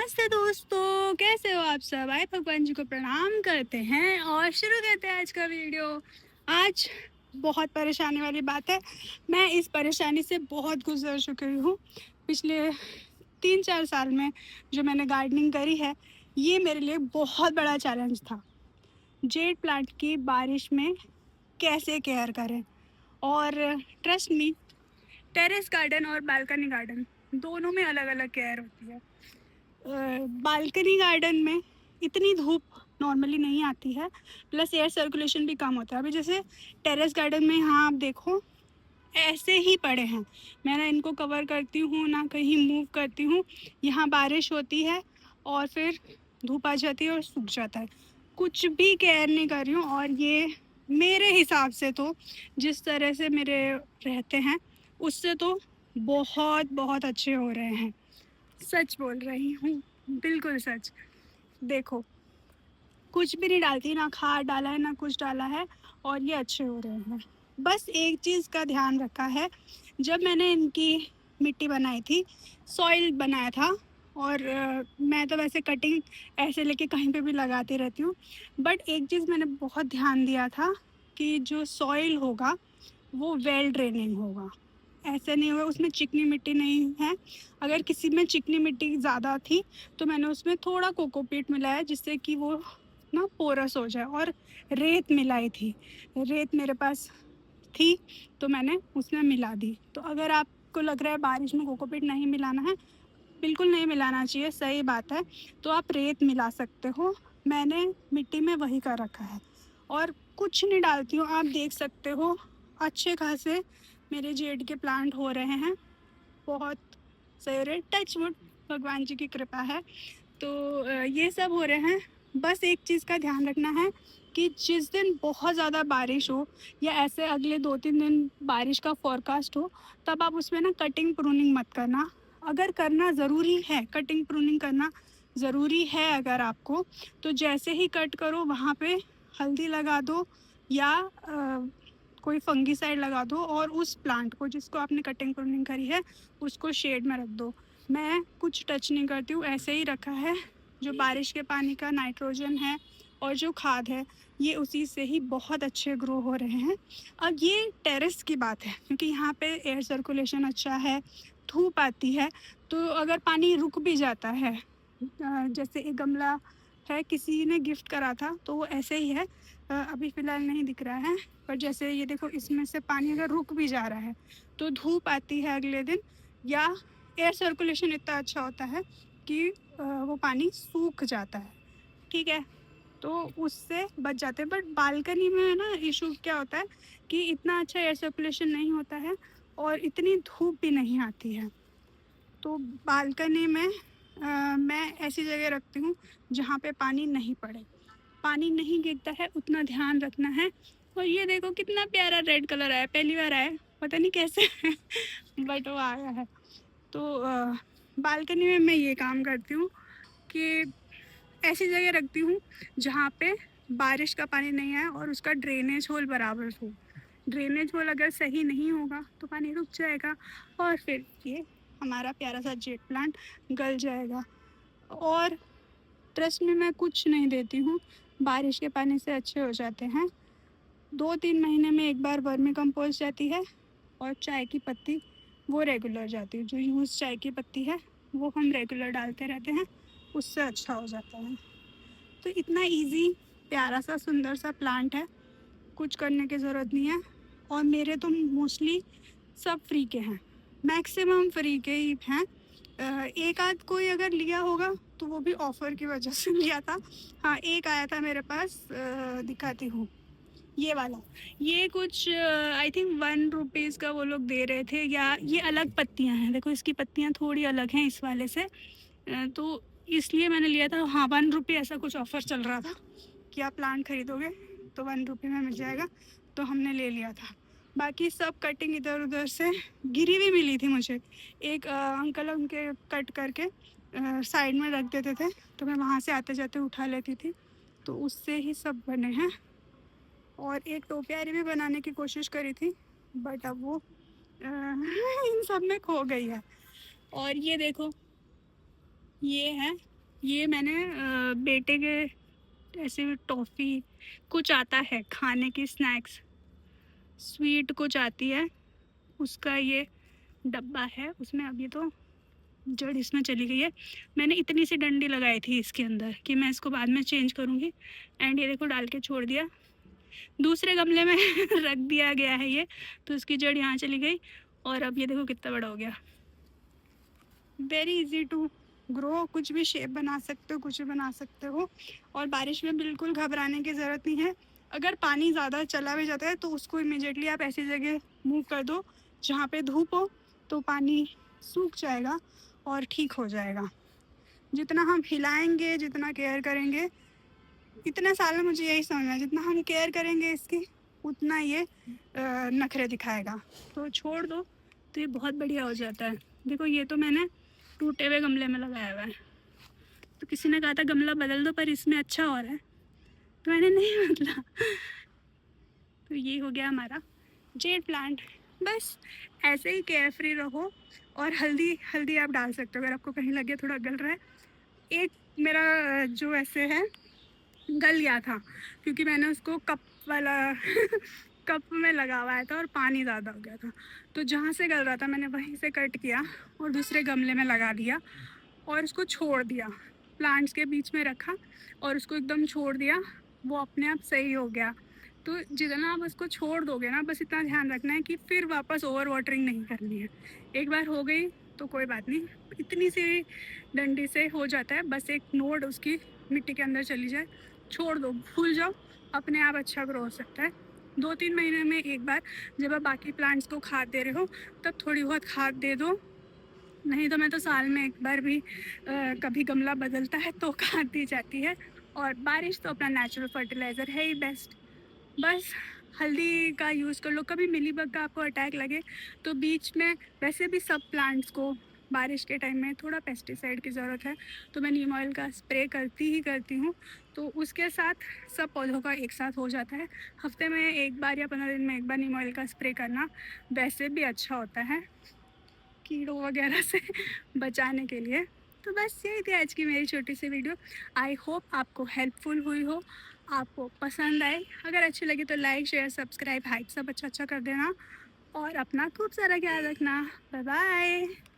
नमस्ते दोस्तों, कैसे हो आप सब। आए भगवान जी को प्रणाम करते हैं और शुरू करते हैं आज का वीडियो। आज बहुत परेशानी वाली बात है। मैं इस परेशानी से बहुत गुजर चुकी हूँ। पिछले 3-4 साल में जो मैंने गार्डनिंग करी है, ये मेरे लिए बहुत बड़ा चैलेंज था। जेड प्लांट की बारिश में कैसे केयर करें। और ट्रस्ट मी, टेरेस गार्डन और बालकनी गार्डन दोनों में अलग अलग केयर होती है। बालकनी गार्डन में इतनी धूप नॉर्मली नहीं आती है, प्लस एयर सर्कुलेशन भी कम होता है। अभी जैसे टेरेस गार्डन में यहाँ आप देखो, ऐसे ही पड़े हैं। मैं ना इनको कवर करती हूँ ना कहीं मूव करती हूँ। यहाँ बारिश होती है और फिर धूप आ जाती है और सूख जाता है। कुछ भी केयर नहीं कर रही हूँ। और ये मेरे हिसाब से तो जिस तरह से मेरे रहते हैं उससे तो बहुत बहुत अच्छे हो रहे हैं। सच बोल रही हूँ, बिल्कुल सच। देखो, कुछ भी नहीं डालती, ना खाद डाला है ना कुछ डाला है, और ये अच्छे हो रहे हैं। बस एक चीज़ का ध्यान रखा है, जब मैंने इनकी मिट्टी बनाई थी, सॉइल बनाया था। और मैं तो वैसे कटिंग ऐसे लेके कहीं पे भी लगाती रहती हूँ। बट एक चीज़ मैंने बहुत ध्यान दिया था कि जो सॉइल होगा वो वेल ड्रेनिंग होगा। ऐसे नहीं होगा उसमें चिकनी मिट्टी नहीं है। अगर किसी में चिकनी मिट्टी ज़्यादा थी तो मैंने उसमें थोड़ा कोकोपीट मिलाया, जिससे कि वो ना पोरस हो जाए। और रेत मिलाई थी, रेत मेरे पास थी तो मैंने उसमें मिला दी। तो अगर आपको लग रहा है बारिश में कोकोपीट नहीं मिलाना है, बिल्कुल नहीं मिलाना चाहिए, सही बात है। तो आप रेत मिला सकते हो। मैंने मिट्टी में वही कर रखा है और कुछ नहीं डालती हूँ। आप देख सकते हो अच्छे खासे मेरे जेड के प्लांट हो रहे हैं। बहुत सही हो रहे हैं, टच वुड, भगवान जी की कृपा है। तो ये सब हो रहे हैं। बस एक चीज़ का ध्यान रखना है कि जिस दिन बहुत ज़्यादा बारिश हो या ऐसे अगले 2-3 दिन बारिश का फोरकास्ट हो, तब आप उसमें ना कटिंग प्रूनिंग मत करना। अगर करना ज़रूरी है, कटिंग प्रूनिंग करना ज़रूरी है अगर आपको, तो जैसे ही कट करो वहाँ पे हल्दी लगा दो या कोई फंगीसाइड लगा दो, और उस प्लांट को जिसको आपने कटिंग प्रूनिंग करी है उसको शेड में रख दो। मैं कुछ टच नहीं करती हूँ, ऐसे ही रखा है। जो बारिश के पानी का नाइट्रोजन है और जो खाद है, ये उसी से ही बहुत अच्छे ग्रो हो रहे हैं। अब ये टेरेस की बात है, क्योंकि यहाँ पे एयर सर्कुलेशन अच्छा है, धूप आती है। तो अगर पानी रुक भी जाता है, जैसे एक गमला है, किसी ने गिफ्ट करा था तो वो ऐसे ही है, अभी फ़िलहाल नहीं दिख रहा है। पर जैसे ये देखो, इसमें से पानी अगर रुक भी जा रहा है तो धूप आती है अगले दिन, या एयर सर्कुलेशन इतना अच्छा होता है कि वो पानी सूख जाता है। ठीक है, तो उससे बच जाते हैं। बट बालकनी में ना इशू क्या होता है कि इतना अच्छा एयर सर्कुलेशन नहीं होता है और इतनी धूप भी नहीं आती है। तो बालकनी में मैं ऐसी जगह रखती हूँ जहाँ पे पानी नहीं पड़े, पानी नहीं गिरता है, उतना ध्यान रखना है। और ये देखो कितना प्यारा रेड कलर आया, पहली बार आया, पता नहीं कैसे बट वो आया है। तो बालकनी में मैं ये काम करती हूँ कि ऐसी जगह रखती हूँ जहाँ पे बारिश का पानी नहीं आए और उसका ड्रेनेज होल बराबर हो। ड्रेनेज होल अगर सही नहीं होगा तो पानी रुक जाएगा और फिर ये हमारा प्यारा सा जेट प्लांट गल जाएगा। और ट्रस्ट में मैं कुछ नहीं देती हूँ, बारिश के पानी से अच्छे हो जाते हैं। 2-3 महीने में एक बार वर्मी कंपोस्ट जाती है, और चाय की पत्ती वो रेगुलर जाती है। जो यूज़ चाय की पत्ती है वो हम रेगुलर डालते रहते हैं, उससे अच्छा हो जाता है। तो इतना इजी, प्यारा सा सुंदर सा प्लांट है, कुछ करने की ज़रूरत नहीं है। और मेरे तो मोस्टली सब फ्री के हैं, मैक्सिमम फ्री के ही हैं। एक आध कोई अगर लिया होगा तो वो भी ऑफ़र की वजह से लिया था। हाँ, एक आया था मेरे पास, दिखाती हूँ, ये वाला। ये कुछ आई थिंक 1 रुपीज़ का वो लोग दे रहे थे, या ये अलग पत्तियां हैं, देखो इसकी पत्तियां थोड़ी अलग हैं इस वाले से। तो इसलिए मैंने लिया था। हाँ, 1 रुपये ऐसा कुछ ऑफ़र चल रहा था कि आप प्लांट खरीदोगे तो 1 रुपये में मिल जाएगा, तो हमने ले लिया था। बाकी सब कटिंग इधर उधर से गिरी हुई मिली थी मुझे। एक अंकल उनके कट करके साइड में रख देते थे, तो मैं वहाँ से आते जाते उठा लेती थी, तो उससे ही सब बने हैं। और एक टोपियारी भी बनाने की कोशिश करी थी, बट अब वो इन सब में खो गई है। और ये देखो, ये है ये मैंने बेटे के ऐसे टॉफ़ी कुछ आता है खाने की स्नैक्स, स्वीट कुछ आती है, उसका ये डब्बा है। उसमें अभी तो जड़ इसमें चली गई है। मैंने इतनी सी डंडी लगाई थी इसके अंदर कि मैं इसको बाद में चेंज करूँगी। एंड ये देखो डाल के छोड़ दिया, दूसरे गमले में रख दिया गया है ये, तो इसकी जड़ यहाँ चली गई और अब ये देखो कितना बड़ा हो गया। वेरी इजी टू ग्रो, कुछ भी शेप बना सकते हो, कुछ भी बना सकते हो। और बारिश में बिल्कुल घबराने की ज़रूरत नहीं है। अगर पानी ज़्यादा चला भी जाता है तो उसको इमीडिएटली आप ऐसी जगह मूव कर दो जहाँ पे धूप हो, तो पानी सूख जाएगा और ठीक हो जाएगा। जितना हम हिलाएंगे, जितना केयर करेंगे, इतने साल में मुझे यही समझ में आया, जितना हम केयर करेंगे इसकी उतना ये नखरे दिखाएगा। तो छोड़ दो तो ये बहुत बढ़िया हो जाता है। देखो ये तो मैंने टूटे हुए गमले में लगाया हुआ है, तो किसी ने कहा था गमला बदल दो, पर इसमें अच्छा हो रहा है तो मैंने नहीं बदला। तो ये हो गया हमारा जेड प्लांट। बस ऐसे ही केयर फ्री रहो। और हल्दी हल्दी आप डाल सकते हो अगर आपको कहीं लगे थोड़ा गल रहा है। एक मेरा जो ऐसे है गल गया था क्योंकि मैंने उसको कप वाला कप में लगाया था और पानी ज़्यादा हो गया था, तो जहाँ से गल रहा था मैंने वहीं से कट किया और दूसरे गमले में लगा दिया और उसको छोड़ दिया, प्लांट्स के बीच में रखा और उसको एकदम छोड़ दिया, वो अपने आप सही हो गया। तो जितना आप उसको छोड़ दोगे ना, बस इतना ध्यान रखना है कि फिर वापस ओवर वाटरिंग नहीं करनी है। एक बार हो गई तो कोई बात नहीं, इतनी सी डंडी से हो जाता है, बस एक नोड उसकी मिट्टी के अंदर चली जाए, छोड़ दो, भूल जाओ, अपने आप अच्छा ग्रो हो सकता है। 2-3 महीने में एक बार जब आप बाकी प्लांट्स को खाद दे रहे हो तब थोड़ी बहुत खाद दे दो, नहीं तो मैं तो साल में एक बार भी कभी गमला बदलता है तो खाद दी जाती है। और बारिश तो अपना नेचुरल फर्टिलाइज़र है ही बेस्ट। बस हल्दी का यूज़ कर लो। कभी मिलीबग का आपको अटैक लगे तो बीच में, वैसे भी सब प्लांट्स को बारिश के टाइम में थोड़ा पेस्टिसाइड की ज़रूरत है, तो मैं नीम ऑयल का स्प्रे करती ही करती हूँ। तो उसके साथ सब पौधों का एक साथ हो जाता है। हफ्ते में एक बार या 15 दिन में एक बार नीम ऑयल का स्प्रे करना वैसे भी अच्छा होता है कीड़ों वगैरह से बचाने के लिए। तो बस यही थी आज की मेरी छोटी सी वीडियो। आई होप आपको हेल्पफुल हुई हो, आपको पसंद आए। अगर अच्छी लगी तो लाइक शेयर सब्सक्राइब हाइप सब अच्छा अच्छा कर देना और अपना खूब सारा ख्याल रखना। Bye bye.